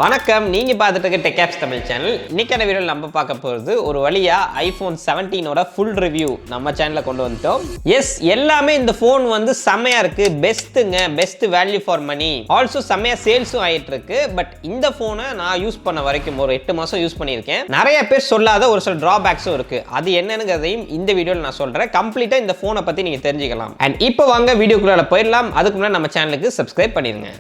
வணக்கம், நீங்க பார்த்துட்டு இருக்க டெக் ஆப்ஸ் தமிழ் சேனல். இன்னைக்கான வீடியோவில் நம்ம பார்க்க போகிறது ஒரு வழியா ஐஃபோன் 17ஓட ஃபுல் ரிவ்யூ நம்ம சேனலில் கொண்டு வந்துட்டோம். எஸ், எல்லாமே இந்த ஃபோன் வந்து செம்மையா இருக்கு, பெஸ்ட்டுங்க, best value for money. Also செம்மையா சேல்ஸும் ஆயிட்டு இருக்கு. பட் இந்த ஃபோனை நான் யூஸ் பண்ண வரைக்கும் ஒரு 8 மாசம் யூஸ் பண்ணியிருக்கேன். நிறைய பேர் சொல்லாத ஒரு சில டிராபேக்ஸும் இருக்கு. அது என்னங்கிறதையும் இந்த வீடியோவில் நான் சொல்றேன். கம்ப்ளீட்டா இந்த ஃபோனை பத்தி நீங்க தெரிஞ்சுக்கலாம். அண்ட் இப்போ வாங்க வீடியோக்குள்ள போயிடலாம். அதுக்கு முன்னாடி நம்ம சேனலுக்கு சப்ஸ்கிரைப் பண்ணிருங்க.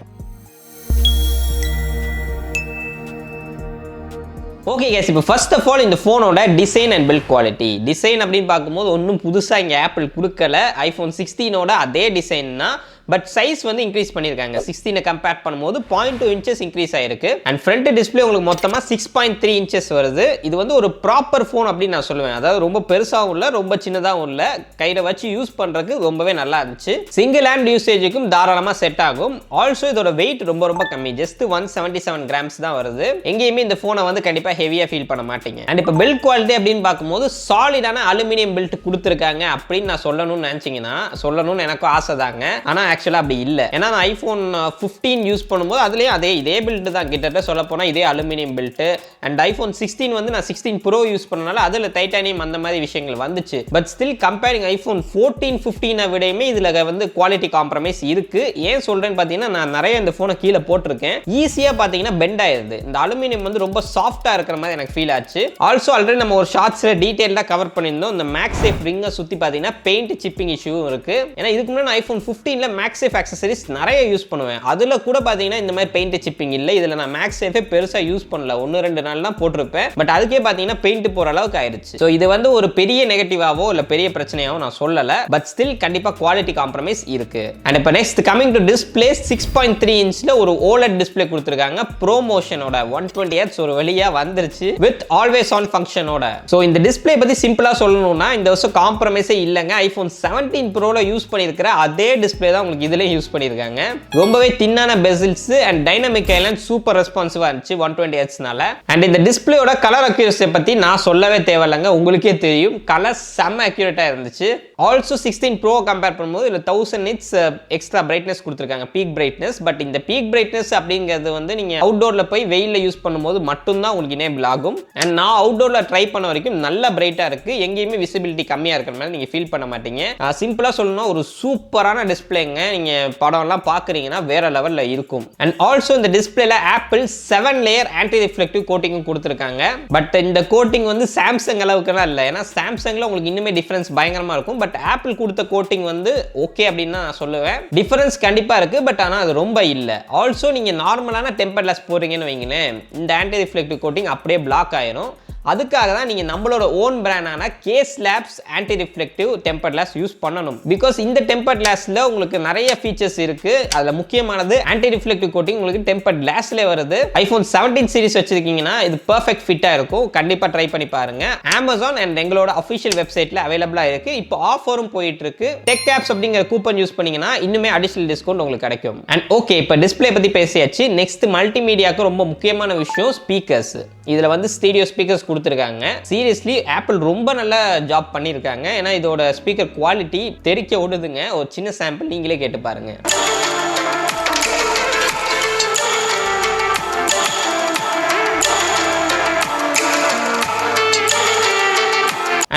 ஓகே கைஸ், இப்போ ஃபர்ஸ்ட் ஆஃப் ஆல் இந்த ஃபோனோட design and build quality. Design அப்படின்னு பார்க்கும்போது ஒன்றும் புதுசாக இங்கே ஆப்பிள் கொடுக்கல. ஐஃபோன் 16ஓட அதே டிசைன் தான். பட் சைஸ் வந்து இன்க்ரீஸ் பண்ணியிருக்காங்க. 16 கம்பேர் பண்ணும்போது 0.2 இன்ச்சஸ் இன்க்ரீஸ் ஆயிருக்கு. அண்ட் ஃப்ரண்ட் டிஸ்பிளே உங்களுக்கு மொத்தமாக 6.3 இன்ச்சஸ் வருது. இது வந்து ஒரு ப்ராப்பர் ஃபோன் அப்படின்னு நான் சொல்லுவேன். அதாவது ரொம்ப பெருசாகவும் இல்லை, ரொம்ப சின்னதாகவும் இல்லை, கையில் வச்சு யூஸ் பண்ணுறதுக்கு ரொம்பவே நல்லா இருந்துச்சு. சிங்கிள் ஹேண்ட் யூசேஜுக்கும் தாராளமாக செட் ஆகும். ஆல்சோ இதோட வெயிட் ரொம்ப ரொம்ப கம்மி, ஜஸ்ட் 177 கிராம்ஸ் தான் வருது. எங்கேயுமே இந்த ஃபோனை வந்து கண்டிப்பாக ஹெவியாக ஃபீல் பண்ண மாட்டீங்க. அண்ட் இப்போ பில்ட் குவாலிட்டி அப்படின்னு பார்க்கும்போது சாலிடான அலுமினியம் பில்ட் கொடுத்துருக்காங்க அப்படின்னு நான் சொல்லணும்னு நினச்சிங்கன்னா, சொல்லணும்னு எனக்கும் ஆசை தாங்க. ஆனால் ஆக்சுவலாக அப்படி இல்லை. ஏன்னா நான் ஐஃபோன் 15 யூஸ் பண்ணும்போது அதுலேயும் இதே பில்ட் தான், கிட்டத்தட்ட சொல்ல போனால் இதே அலுமினியம் பில்ட். அண்ட் ஐஃபோன் 16 வந்து நான் 16 ப்ரோ யூஸ் பண்ணனால அதில் டைட்டானியம் அந்த மாதிரி விஷயங்கள் வந்துச்சு. பட் ஸ்டில் கம்பேரிங் ஐஃபோன் 14, 15 விடையுமே இதில் வந்து குவாலிட்டி காம்ப்ரமைஸ் இருக்கு. ஏன் சொல்றேன்னு பார்த்தீங்கன்னா, நான் நிறைய இந்த ஃபோனை கீழே போட்டிருக்கேன். ஈஸியாக பார்த்தீங்கன்னா பெண்ட் ஆயிருது. இந்த அலுமினியம் வந்து ரொம்ப சாஃப்டாக இருக்கிற மாதிரி எனக்கு ஃபீல் ஆச்சு. ஆல்சோ ஆல்ரெடி நம்ம ஒரு ஷார்ட்ஸில் டீட்டெயிலாக கவர் பண்ணியிருந்தோம். இந்த மேக்ஸேஃப் ரிங்கை சுற்றி பார்த்தீங்கன்னா பெயிண்ட் சிப்பிங் இஷ்யூவும் இருக்கு. ஏன்னா இதுக்கு முன்னாடி ஐஃபோன் 15ல மேக்ஸேஃப் ஆக்சசரிஸ் நிறைய யூஸ் பண்ணுவேன். அதில் கூட பார்த்தீங்கன்னா இந்த மாதிரி பெயிண்ட் சிப்பிங் இல்லை. இதில் நான் மேக்ஸேஃபே பெருசாக யூஸ் பண்ணல, 1-2 நாள் தான் போட்டிருப்பேன். பட் அதுக்கே பார்த்தீங்கன்னா பெயிண்ட் போகிற அளவுக்கு ஆயிடுச்சு. ஸோ இது வந்து ஒரு பெரிய நெகட்டிவாவோ இல்லை பெரிய பிரச்சனையாவோ நான் சொல்லலை. பட் ஸ்டில் கண்டிப்பாக குவாலிட்டி காம்ப்ரமைஸ் இருக்கு. அண்ட் இப்போ நெக்ஸ்ட் கமிங் டு டிஸ்பிளே, 6.3 இன்ச்சில் ஒரு OLED டிஸ்பிளே கொடுத்துருக்காங்க. ப்ரோமோஷனோட 120 Hz ஒரு வழியாக வந்துருச்சு வித் ஆல்வேஸ் ஆன் ஃபங்க்ஷனோட. ஸோ இந்த டிஸ்பிளே பற்றி சிம்பிளாக சொல்லணும்னா இந்த வருஷம் காம்ப்ரமைஸே இல்லைங்க. ஐஃபோன் 17 ப்ரோவில் யூஸ் பண்ணியிருக்கிற அதே டிஸ்பிளே தான் உங்களுக்கு இதில் யூஸ் பண்ணியிருக்காங்க. ரொம்பவே தின்னான bezels and dynamic island super ரெஸ்பான்சிவா இருந்துச்சு 120 Hzனால. அண்ட் இந்த டிஸ்பிளேயோட கலர் அக்யூரசி பற்றி நான் சொல்லவே தேவையில்லைங்க, உங்களுக்கே தெரியும். கலர் செம்ம அக்யூரேட்டாக இருந்துச்சு. ஆல்சோ 16 ப்ரோ கம்பேர் பண்ணும்போது இதில் 1000 nits எக்ஸ்ட்ரா பிரைட்னஸ் கொடுத்துருக்காங்க, பீக் பிரைட்னஸ். பட் இந்த பீக் பிரைட்னஸ் அப்படிங்கிறது வந்து நீங்கள் அவுட்டோரில் போய் வெயிலில் யூஸ் பண்ணும்போது மட்டும்தான் உங்களுக்கு எனேபிள் ஆகும். அண்ட் நான் அவுட்டோரில் ட்ரை பண்ண வரைக்கும் நல்ல பிரைட்டாக இருக்குது. எங்கேயுமே விசிபிலிட்டி கம்மியாக இருக்கிற மாதிரி நீங்கள் ஃபீல் பண்ண மாட்டீங்க. சிம்பிளாக சொல்லணும்னா ஒரு சூப்பரான டிஸ்பிளேங்க. நீங்கள் படம்லாம் பார்க்குறீங்கன்னா வேற லெவலில் இருக்கும். அண்ட் ஆல்சோ இந்த டிஸ்பிளேல ஆப்பிள் 7 லேயர் ஆன்டி ரிஃப்ளெக்டிவ் கோட்டிங்கும் கொடுத்துருக்காங்க. பட் இந்த கோட்டிங் வந்து சாம்சங் அளவுக்குலாம் இல்லை. ஏன்னா சாம்சங்கில் உங்களுக்கு இன்னுமே டிஃபரன்ஸ் பயங்கரமாக இருக்கும். பட் ஆப்பிள் கொடுத்த கோட்டிங் வந்து ஓகே அப்படின்னு தான் நான் சொல்லுவேன். டிஃபரன்ஸ் கண்டிப்பாக இருக்குது, பட் ஆனால் அது ரொம்ப இல்லை. ஆல்சோ நீங்கள் நார்மலான டெம்பர் கிளாஸ் போடுறீங்கன்னு வைங்களேன், இந்த ஆன்டி ரிஃப்ளெக்டிவ் கோட்டிங் அப்படியே பிளாக் ஆயிரும். அதுக்காக தான் நீங்கள் நம்மளோட ஓன் பிராண்டான Case Labs anti reflective temper glass use பண்ணணும். பிகாஸ் இந்த டெம்பர் கிளாஸில் உங்களுக்கு நிறைய ஃபீச்சர்ஸ் இருக்கு. அதில் முக்கியமானது ஆன்டி ரிஃப்ளெக்டிவ் கோட்டிங் உங்களுக்கு டெம்பர் கிளாஸ்லேயே வருது. ஐஃபோன் 17 சீரிஸ் வச்சிருக்கீங்கன்னா இது பர்ஃபெக்ட் ஃபிட்டாக இருக்கும். கண்டிப்பாக ட்ரை பண்ணி பாருங்க. அமேசான் அண்ட் எங்களோட அஃபிஷியல் வெப்சைட்டில் அவைலபிளாக இருக்கு. இப்போ ஆஃபரும் போயிட்டு இருக்கு. டெக் ஆப்ஸ் அப்படிங்கிற கூப்பன் யூஸ் பண்ணீங்கன்னா இன்னுமே அடிஷனல் டிஸ்கவுண்ட் உங்களுக்கு கிடைக்கும். அண்ட் ஓகே, இப்போ டிஸ்பிளே பற்றி பேசியாச்சு. நெக்ஸ்ட் மல்டிமீடியாவுக்கு ரொம்ப முக்கியமான விஷயம் ஸ்பீக்கர்ஸ். இதில் வந்து ஸ்டீரியோ ஸ்பீக்கர்ஸ் கொடுத்துருக்காங்க. சீரியஸ்லி ஆப்பிள் ரொம்ப நல்ல ஜாப் பண்ணியிருக்காங்க. ஏன்னா இதோட ஸ்பீக்கர் குவாலிட்டி தெரிக்க விடுதுங்க. ஒரு சின்ன சாம்பிள் நீங்களே கேட்டு பாருங்க.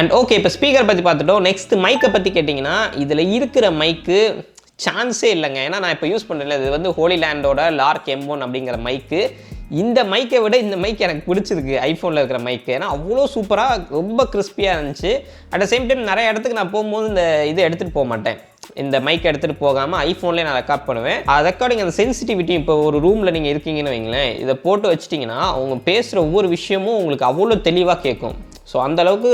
அண்ட் ஓகே, இப்போ ஸ்பீக்கர் பற்றி பார்த்துட்டோம். நெக்ஸ்ட் மைக்கை பற்றி கேட்டிங்கன்னா இதில் இருக்கிற மைக்கு சான்ஸே இல்லைங்க. ஏன்னா நான் இப்போ யூஸ் பண்ணுறேன், இது வந்து ஹோலி லேண்டோட லார்க் M1 அப்படிங்கிற மைக்கு. இந்த மைக்கை விட இந்த மைக் எனக்கு பிடிச்சிருக்கு, ஐஃபோனில் இருக்கிற மைக்கு. ஏன்னா அவ்வளோ சூப்பராக ரொம்ப கிறிஸ்பியாக இருந்துச்சு. அட் த சேம் டைம் நிறைய இடத்துக்கு நான் போகும்போது இந்த இது எடுத்துகிட்டு போக மாட்டேன். இந்த மைக் எடுத்துகிட்டு போகாமல் ஐஃபோன்லேயே நான் ரெக்கார்ட் பண்ணுவேன். ரெக்கார்டிங் அந்த சென்சிட்டிவிட்டி, இப்போ ஒரு ரூமில் நீங்கள் இருக்கீங்கன்னு வைங்களேன், இதை போட்டு வச்சிட்டிங்கன்னா அவங்க பேசுகிற ஒவ்வொரு விஷயமும் உங்களுக்கு அவ்வளோ தெளிவாக கேட்கும். ஸோ அந்தளவுக்கு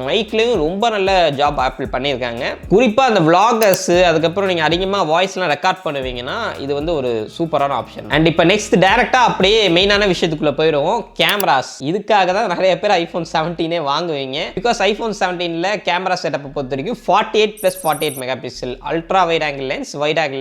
மைக்லேயும் ரொம்ப நல்ல ஜாப் ஆப்பிள் பண்ணியிருக்காங்க. குறிப்பாக அந்த விளாகர்ஸு, அதுக்கப்புறம் நீங்கள் அதிகமாக வாய்ஸ்லாம் ரெக்கார்ட் பண்ணுவீங்கன்னா இது வந்து ஒரு சூப்பரான ஆப்ஷன். அண்ட் இப்போ நெக்ஸ்ட் டேரெக்டாக அப்படியே மெயினான விஷயத்துக்குள்ளே போயிடுவோம். கேமராஸ். இதுக்காக தான் நிறைய பேர் ஐஃபோன் 17 வாங்குவீங்க. பிகாஸ் ஐஃபோன் 17ல கேமரா செட்டப்பை பொறுத்த வரைக்கும் 48+48 mega pixel ultra wide angle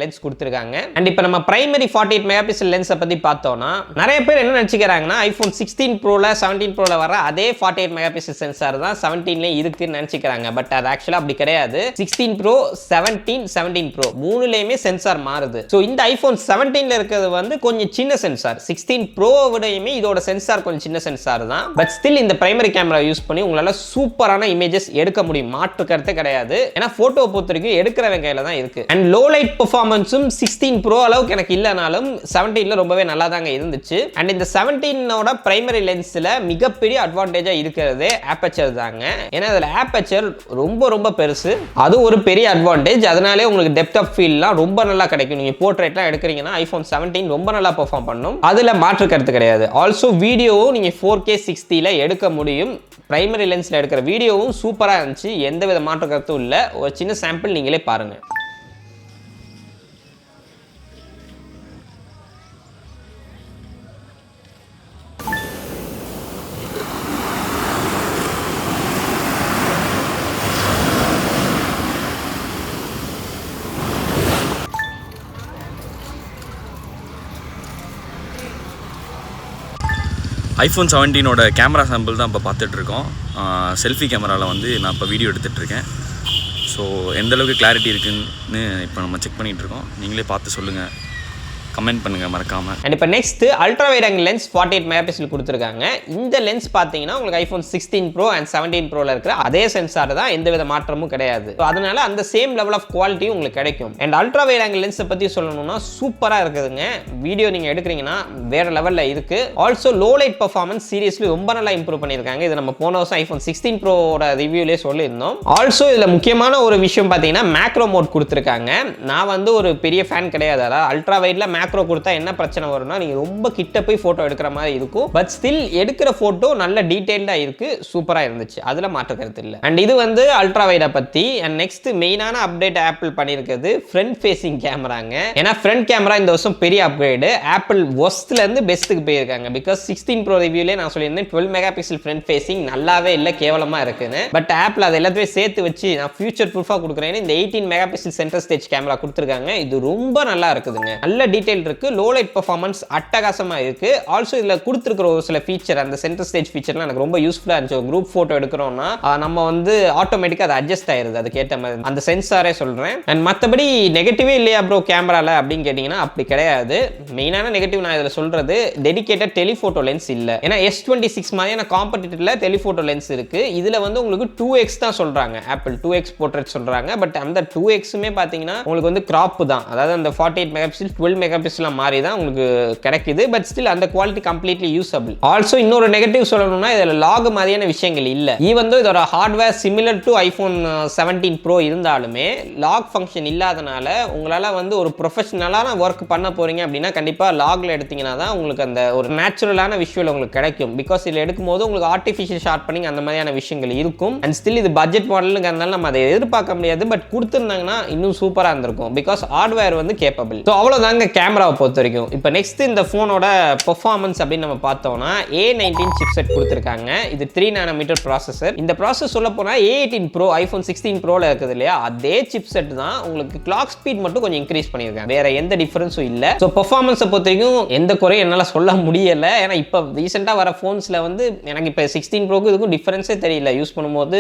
lens கொடுத்துருக்காங்க. அண்ட் இப்போ நம்ம பிரைமரி 48 மெகா பிக்சல் லென்ஸை பற்றி பார்த்தோம்னா நிறைய பேர் என்ன நினச்சிக்கிறாங்கன்னா ஐஃபோன் 16 ப்ரோவில் 17 ப்ரோவில் வர அதே 48 மெகா பிக்சல் பிக்சல் சென்சார் தான் 17ல இருக்குன்னு நினைச்சுக்கிறாங்க. பட் அது ஆக்சுவலா அப்படி கிடையாது. 16 Pro 17 Pro மூணுலயுமே சென்சார் மாறுது. ஸோ இந்த ஐபோன் 17ல இருக்கிறது வந்து கொஞ்சம் சின்ன சென்சார். 16 Pro விடையுமே இதோட சென்சார் கொஞ்சம் சின்ன சென்சார் தான். பட் ஸ்டில் இந்த பிரைமரி கேமரா யூஸ் பண்ணி உங்களால சூப்பரான இமேஜஸ் எடுக்க முடியும், மாற்று கருத்து கிடையாது. ஏன்னா போட்டோவை பொறுத்த வரைக்கும் எடுக்கிறவங்க கையில தான் இருக்கு. அண்ட் லோ லைட் பெர்ஃபார்மன்ஸும் 16 Pro அளவுக்கு எனக்கு இல்லைனாலும் 17ல ரொம்பவே நல்லா தாங்க இருந்துச்சு. அண்ட் இந்த 17ஓட பிரைமரி லென்ஸ்ல மிகப்பெரிய அட்வான்டேஜா இருக்கிறது ஆப்பர்ச்சர் தாங்க. ஏன்னா அதுல ஆப்பர்ச்சர் ரொம்ப ரொம்ப பெருசு, அது ஒரு பெரிய அட்வான்டேஜ். அதனாலே உங்களுக்கு டெப்த் ஆஃப் ஃபீல்லாம் ரொம்ப நல்லா கிடைக்கும். நீங்க போர்ட்ரேட்லாம் எடுக்கிறீங்கன்னா ஐபோன் 17 ரொம்ப நல்லா பெர்ஃபார்ம் பண்ணும், அதுல மாற்று கருத்து கிடையாது. ஆல்சோ வீடியோவும் நீங்க 4K 60ல எடுக்க முடியும். பிரைமரி லென்ஸ்ல எடுக்கிற வீடியோவும் சூப்பரா இருந்துச்சு, எந்தவித மாற்று கருத்தும் இல்லை. ஒரு சின்ன சாம்பிள் நீங்களே பாருங்க. ஐஃபோன் 17ஓட கேமரா சாம்பிள் தான் இப்போ பார்த்துட்ருக்கோம். செல்ஃபி கேமராவில் வந்து நான் இப்போ வீடியோ எடுத்துகிட்ருக்கேன். ஸோ எந்தளவுக்கு கிளாரிட்டி இருக்குன்னு இப்போ நம்ம செக் பண்ணிகிட்ருக்கோம். நீங்களே பார்த்து சொல்லுங்கள், கமெண்ட் பண்ணுங்கள் மறக்காமல். அண்ட் இப்போ next ultra wide angle lens 48 megapixel கொடுத்துருக்காங்க. இந்த லென்ஸ் பார்த்தீங்கன்னா உங்களுக்கு ஐஃபோன் 16 Pro அண்ட் 17 Proல இருக்கிற அதே சென்சார் தான், எந்தவித மாற்றமும் கிடையாது. அதனால அந்த சேம் லெவல் ஆஃப் குவாலிட்டி உங்களுக்கு கிடைக்கும். அண்ட் அல்ட்ரா வைட் ஆங்கிள் லென்ஸை பற்றி சொல்லணும்னா சூப்பராக இருக்குதுங்க. வீடியோ நீங்கள் எடுக்கிறீங்கன்னா வேற லெவலில் இருக்கு. Also low light performance seriously ரொம்ப நல்லா இம்ப்ரூவ் பண்ணியிருக்காங்க. இது நம்ம போன வருஷம் ஐஃபோன் 16 Proட ரிவ்யூலேயே சொல்லியிருந்தோம். ஆல்சோ இதில் முக்கியமான ஒரு விஷயம் பார்த்தீங்கன்னா மேக்ரோ மோட் கொடுத்துருக்காங்க. நான் வந்து ஒரு பெரிய ஃபேன் கிடையாது. அதாவது அல்ட்ரா வைட்ல மேக்ரோ கொடுத்தா என்ன பிரச்சனை வரும்னா நீங்க ரொம்ப கிட்ட போய் போட்டோ எடுக்கிற மாதிரி இருக்கும். பட் ஸ்டில் எடுக்கிற போட்டோ நல்ல டீடைல்டா இருக்கு, சூப்பரா இருந்துச்சு, அதுல மாற்று கருத்து இல்லை. அண்ட் இது வந்து அல்ட்ரா வைட பத்தி. அண்ட் நெக்ஸ்ட் மெயினான அப்டேட் ஆப்பிள் பண்ணியிருக்கிறது ஃப்ரண்ட் ஃபேசிங் கேமராங்க. ஏன்னா ஃப்ரண்ட் கேமரா இந்த வருஷம் பெரிய அப்கிரேடு. ஆப்பிள் ஒஸ்ட்ல இருந்து பெஸ்ட்டுக்கு போயிருக்காங்க. பிகாஸ் 16 Pro ரிவ்யூலே நான் சொல்லியிருந்தேன் 12 மெகாபிக்சல் ஃப்ரண்ட் ஃபேசிங் நல்லாவே இல்லை, கேவலமா இருக்குன்னு. பட் ஆப்பிள் அதை எல்லாத்தையும் சேர்த்து வச்சு நான் ஃபியூச்சர் ப்ரூஃபா கொடுக்குறேன்னு இந்த 18 மெகாபிக்சல் சென்டர் ஸ்டேஜ் கேமரா கொடுத்துருக்காங்க. இது ரொம்ப நல்லா இருக்குதுங்க, நல்ல டீடைல் இருக்கு, லோ லைட் பெர்ஃபார்மன்ஸ் அட்டகாசமா இருக்கு. ஆல்சோ இதுல கொடுத்திருக்கிற ஒரு சில ஃபீச்சர், அந்த சென்டர் ஸ்டேஜ் ஃபீச்சர்லாம் எனக்கு ரொம்ப யூஸ்ஃபுல்லா இருந்துச்சு. குரூப் போட்டோ எடுக்கிறோம்னா நம்ம வந்து ஆட்டோமேட்டிக்கா அது அட்ஜஸ்ட் ஆயிருது, அது கேட்ட மாதிரி அந்த சென்சாரே சொல்றேன். அண்ட் மற்றபடி நெகட்டிவே இல்லையா ப்ரோ கேமரால அப்படின்னு கேட்டீங்கன்னா அப்படி கிடையாது. மெயினான நெகட்டிவ் நான் இதுல சொல்றது டெடிகேட்டட் டெலிஃபோட்டோ லென்ஸ் இல்ல. ஏன்னா S26 மாதிரியான காம்படிட்டர்ல டெலிஃபோட்டோ லென்ஸ் இருக்கு. இதுல வந்து உங்களுக்கு 2x தான் சொல்றாங்க, ஆப்பிள் 2x போர்ட்ரேட் சொல்றாங்க. பட் அந்த 2xமே பாத்தீங்கன்னா உங்களுக்கு வந்து கிராப் தான், அதாவது அந்த 48 மெகாபிக்சல் 12 மெகாபிக்சல் மாதிரி தான் உங்களுக்கு கிடைக்குது. பட் ஸ்டில் அந்த குவாலிட்டி கம்ப்ளீட்லி யூசபிள். ஆல்சோ இன்னொரு நெகட்டிவ் சொல்லணும்னா இதுல லாக் மாதிரியான விஷயங்கள் இல்ல. ஈவன் தோ இதோட hardware similar to iPhone 17 Pro இருந்தாலுமே லாக் ஃபங்க்ஷன் இல்லாதனால உங்களால வந்து ஒரு ப்ரொஃபஷனலான ஒர்க் பண்ண போறீங்க அப்படின்னா கண்டிப்பா லாக்ல எடுத்தீங்கன்னா தான் உங்களுக்கு அந்த ஒரு நேச்சுரலான விஷுவல் உங்களுக்கு கிடைக்கும். பிகாஸ் இதுல எடுக்கும்போது உங்களுக்கு ஆர்டிஃபிஷியல் ஷார்ட் பண்ணி அந்த மாதிரியான விஷயங்கள் இருக்கும். அண்ட் ஸ்டில் இது பட்ஜெட் மாடலுங்கிறதுனால நம்ம அதை எதிர்பார்க்க முடியாது. பட் கொடுத்துருந்தாங்கன்னா இன்னும் சூப்பரா இருந்திருக்கும். பிகாஸ் ஹார்ட்வேர் வந்து கேப்பபிள். ஸோ அவ்வளோதாங்க கேமராவை பொறுத்த வரைக்கும். இப்போ நெக்ஸ்ட் இந்த ஃபோனோட பெர்ஃபார்மன்ஸ் அப்படின்னு நம்ம பார்த்தோம்னா A19 சிப்செட் கொடுத்துருக்காங்க. இது 3 நானோமீட்டர் ப்ராசஸர். இந்த ப்ராசஸ் சொல்ல போனால் A18 Pro ஐஃபோன் 16 Proல இருக்குது இல்லையா, அதே சிப்செட் தான். உங்களுக்கு கிளாக் ஸ்பீட் மட்டும் கொஞ்சம் இன்க்ரீஸ் பண்ணியிருக்காங்க, வேற எந்த டிஃபரன்ஸும் இல்லை. ஸோ பெர்ஃபார்மன்ஸை பொறுத்த வரைக்கும் எந்த குறையும் என்னால் சொல்ல முடியலை. ஏன்னா இப்போ ரீசெண்டாக வர ஃபோன்ஸில் வந்து எனக்கு இப்போ 16 Proக்கு இதுக்கும் டிஃபரன்ஸே தெரியல. யூஸ் பண்ணும்போது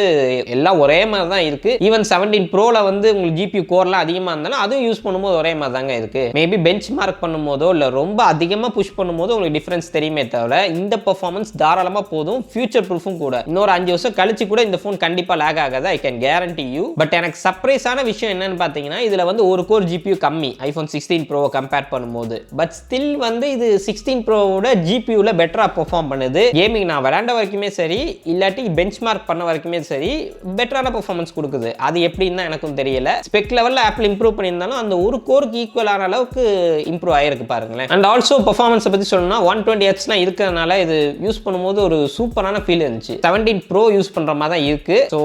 எல்லாம் ஒரே மாதிரி தான் இருக்கு. ஈவன் 17 Proல வந்து உங்களுக்கு GPU கோர்லாம் அதிகமாக இருந்தாலும் அதுவும் யூஸ் பண்ணும்போது ஒரே மாதிரி தாங்க இருக்கு. மேபி பெஞ்ச் மார்க் பண்ணும்போதோ இல்லை ரொம்ப அதிகமாக புஷ் பண்ணும்போது உங்களுக்கு டிஃபரன்ஸ் தெரியுமே தவிர இந்த பெர்ஃபார்மன்ஸ் தாராளமாக போதும். ஃபியூச்சர் ப்ரூஃபும் கூட. இன்னொரு 5 வருஷம் கழிச்சு கூட இந்த ஃபோன் கண்டிப்பாக லேக் ஆகாது, I can guarantee you. But எனக்கு சர்ப்ரைஸான விஷயம் என்னன்னு பார்த்தீங்கன்னா இதுல வந்து ஒரு கோர் GPU கம்மி ஐஃபோன் 16 Pro கம்பேர் பண்ணும்போது. பட் ஸ்டில் வந்து இது 16 Proவோட GPUல பெட்டரா பெர்ஃபார்ம் பண்ணுது. கேமிங் நான் விளையாண்ட வரைக்குமே சரி, இல்லாட்டி பெஞ்ச் மார்க் பண்ண வரைக்குமே சரி, பெட்டரான பெர்ஃபார்மன்ஸ் கொடுக்குது. அது எப்படின்னு எனக்கும் தெரியல. ஸ்பெக் லெவலில் ஆப்பிள் இம்ப்ரூவ் பண்ணியிருந்தாலும் அந்த ஒரு கோருக்கு ஈக்குவலான அளவுக்கு இம்ப்ரூவ் ஆயிருக்கு பாருங்களேன். அண்ட் ஆல்சோ பெர்ஃபார்மன்ஸை பற்றி சொல்லணும்னா 120Hz இருக்கிறதுனால இது யூஸ் பண்ணும்போது ஒரு சூப்பரான ஃபீல் இருந்துச்சு. 17 Pro யூஸ் பண்ற மாதிரி தான் இருக்கு. ஸோ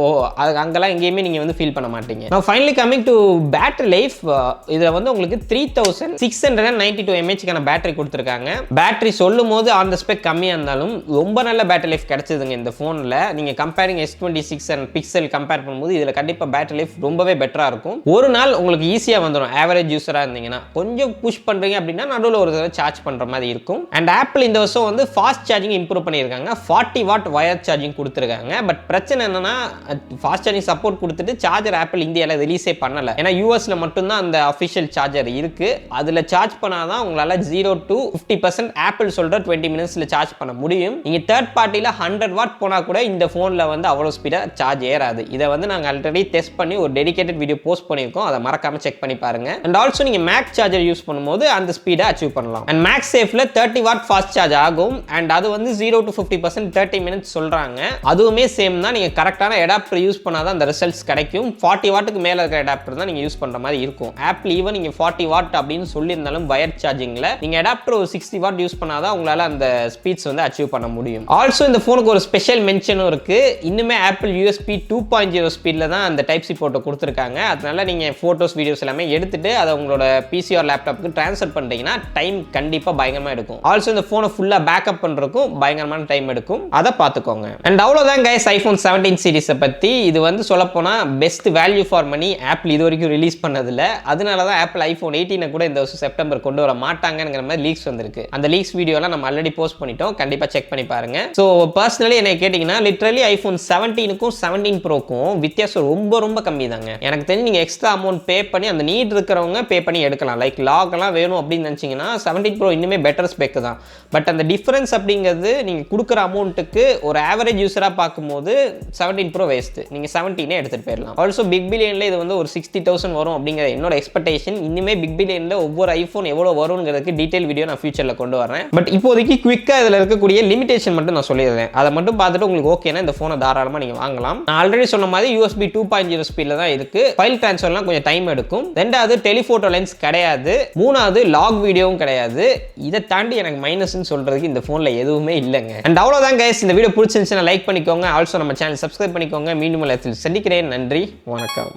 அங்கெல்லாம் எங்கேயுமே நீங்க வந்து ஃபீல் பண்ண மாட்டீங்க. நான் finally coming to battery life. இதுல வந்து உங்களுக்கு 3692 mAh பேட்டரி கொடுத்துருக்காங்க. பேட்டரி சொல்லும் போது ஆன் த ஸ்பெக் கம்மியா இருந்தாலும் ரொம்ப நல்ல பேட்டரி லைஃப் கிடைச்சதுங்க இந்த போன்ல. நீங்க comparing S26 and Pixel compare பண்ணும்போது இதுல கண்டிப்பா பேட்டரி லைஃப் ரொம்பவே பெட்டரா இருக்கும். ஒரு நாள் உங்களுக்கு ஈஸியா வந்துடும். ஆவரேஜ் யூஸரா இருந்தீங்கன்னா கொஞ்சம் புஷ் பண்ணுறீங்க அப்படின்னா நடுவில் ஒரு தடவை சார்ஜ் பண்ணுற மாதிரி இருக்கும். அண்ட் ஆப்பிள் இந்த வருஷம் வந்து ஃபாஸ்ட் சார்ஜிங் இம்ப்ரூவ் பண்ணியிருக்காங்க. 40 வாட் வயர் சார்ஜிங் கொடுத்துருக்காங்க. பட் பிரச்சனை என்னன்னா ஃபாஸ்ட் சார்ஜிங் சப்போர்ட் கொடுத்துட்டு சார்ஜர் ஆப்பிள் இந்தியாவில் ரிலீஸே பண்ணலை. ஏன்னா யூஎஸ்ல மட்டும்தான் அந்த அஃபிஷியல் சார்ஜர் இருக்கு. அதில் சார்ஜ் பண்ணாதான் உங்களால் 0 to 50% ஆப்பிள் சொல்கிற 20 மினிட்ஸில் சார்ஜ் பண்ண முடியும். நீங்கள் தேர்ட் பார்ட்டியில் 100 வாட் போனால் கூட இந்த ஃபோனில் வந்து அவ்வளோ ஸ்பீடாக சார்ஜ் ஏறாது. இதை வந்து நாங்கள் ஆல்ரெடி டெஸ்ட் பண்ணி ஒரு டெடிகேட்டட் வீடியோ போஸ்ட் பண்ணியிருக்கோம். அதை மறக்காம செக் பண்ணி பாருங்க. அண்ட் ஆல்சோ நீங்கள் மேக் சார்ஜர் யூஸ் பண்ணும்போது அந்த ஸ்பீடை அச்சீவ் பண்ணலாம். அண்ட் மேக் சேஃப்ல 30 வாட் ஃபாஸ்ட் சார்ஜ் ஆகும். அண்ட் அது வந்து 0 to 50% 30 மினிட்ஸ் சொல்றாங்க. அதுவுமே சேம் தான். நீங்கள் கரெக்டான அடாப்டர் யூஸ் பண்ணாதான் அந்த ரிசல்ட்ஸ் கிடைக்கும். 40 வாட்டுக்கு மேலே இருக்கிற அடாப்டர் தான் நீங்கள் யூஸ் பண்ணுற மாதிரி இருக்கும். ஆப்பிள் ஈவன் நீங்கள் 40 வாட் அப்படின்னு சொல்லியிருந்தாலும் வயர் சார்ஜிங்கில் நீங்கள் அடாப்டர் ஒரு 60 வாட் யூஸ் பண்ணாதான் உங்களால் அந்த ஸ்பீட்ஸ் வந்து அச்சீவ் பண்ண முடியும். ஆல்சோ இந்த ஃபோனுக்கு ஒரு ஸ்பெஷல் மென்ஷனும் இருக்கு. இன்னுமே ஆப்பிள் USB 2.0 ஸ்பீட்ல தான் அந்த டைப் சி போட்டோ கொடுத்துருக்காங்க. அதனால நீங்கள் ஃபோட்டோஸ் வீடியோஸ் எல்லாமே எடுத்துட்டு அதை உங்களோட பிசி ஆர் லேப்டாப்புக்கு ட்ரான்ஸ்ஃபர் பண்ணிட்டீங்கன்னா டைம் கண்டிப்பாக பயங்கரமாக எடுக்கும். ஆல்சோ இந்த ஃபோனை ஃபுல்லாக பேக்கப் பண்ணுறதுக்கும் பயங்கரமான டைம் எடுக்கும். அதை பார்த்துக்கோங்க. அண்ட் அவ்வளோதான் கைஸ் ஐஃபோன் 17 சீரிஸை பற்றி. இது வந்து சொல்லப்போனால் best value for money Apple இது வரைக்கும் ரிலீஸ் பண்ணதில்லை. அதனால தான் ஆப்பிள் ஐஃபோன் 18 கூட இந்த வருஷம் செப்டம்பர் கொண்டு வர மாட்டாங்கிற மாதிரி லீக்ஸ் வந்திருக்கு. அந்த லீக்ஸ் வீடியோலாம் நம்ம ஆல்ரெடி போஸ்ட் பண்ணிட்டோம். கண்டிப்பாக செக் பண்ணி பாருங்க. ஸோ பர்சனலி என்னை கேட்டிங்கன்னா லிட்ரலி ஐஃபோன் 17க்கும் 17 ப்ரோக்கும் வித்தியாசம் ரொம்ப ரொம்ப கம்மி தாங்க. எனக்கு தெரிஞ்சு நீங்கள் எக்ஸ்ட்ரா அமௌண்ட் பே பண்ணி அந்த நீட் இருக்கிறவங்க பே பண்ணி எடுக்கலாம். லைக் லாக்லாம் வேணும் அப்படின்னு நினச்சிங்கன்னா 17 ப்ரோ இன்னுமே பெட்டர் ஸ்பெக் தான். பட் அந்த டிஃபரன்ஸ் அப்படிங்கிறது நீங்கள் கொடுக்குற அமௌண்ட்டுக்கு ஒரு ஆவரேஜ் யூஸராக பார்க்கும்போது 17 ப்ரோ வேஸ்ட்டு. நீங்கள் 17 எடுத்துகிட்டு போயிடலாம். ஆல்சோ பிக் பில்லியனில் இது வந்து ஒரு 60,000 வரும் அப்படிங்கிற என்னோட எக்ஸ்பெக்டேஷன். இன்னுமே பிக் பில்லியனில் ஒவ்வொரு ஐஃபோன் எவ்வளோ வருங்கிறதுக்கு டீட்டெயில் வீடியோ நான் ஃபியூச்சரில் கொண்டு வரேன். பட் இப்போதைக்கு குவிக்காக இதில் இருக்கக்கூடிய லிமிடேஷன் மட்டும் நான் சொல்லிடுறேன். அதை மட்டும் பார்த்துட்டு உங்களுக்கு ஓகேனா இந்த ஃபோனை தாராளமாக நீங்கள் வாங்கலாம். நான் ஆல்ரெடி சொன்ன மாதிரி USB 2.0 ஸ்பீடில் தான் இருக்குது. ஃபைல் ட்ரான்ஸ்ஃபர்லாம் கொஞ்சம் டைம் எடுக்கும். ரெண்டாவது டெலிஃபோட்டோ லென்ஸ் கிடையாது. மூணாவது லாக் வீடியோவும் கிடையாது. இதை தாண்டி எனக்கு மைனஸ்ன்னு சொல்றதுக்கு இந்த ஃபோனில் எதுவுமே இல்லைங்க. அண்ட் அவ்வளோதான் கைஸ். இந்த வீடியோ பிடிச்சிருந்துச்சுன்னா லைக் பண்ணிக்கோங்க. ஆல்சோ நம்ம சேனல் சப்ஸ்கிரைப் பண்ணிக்கோங்க. மீண்டும் சந்திக்கிறேன். நன்றி, வணக்கம்.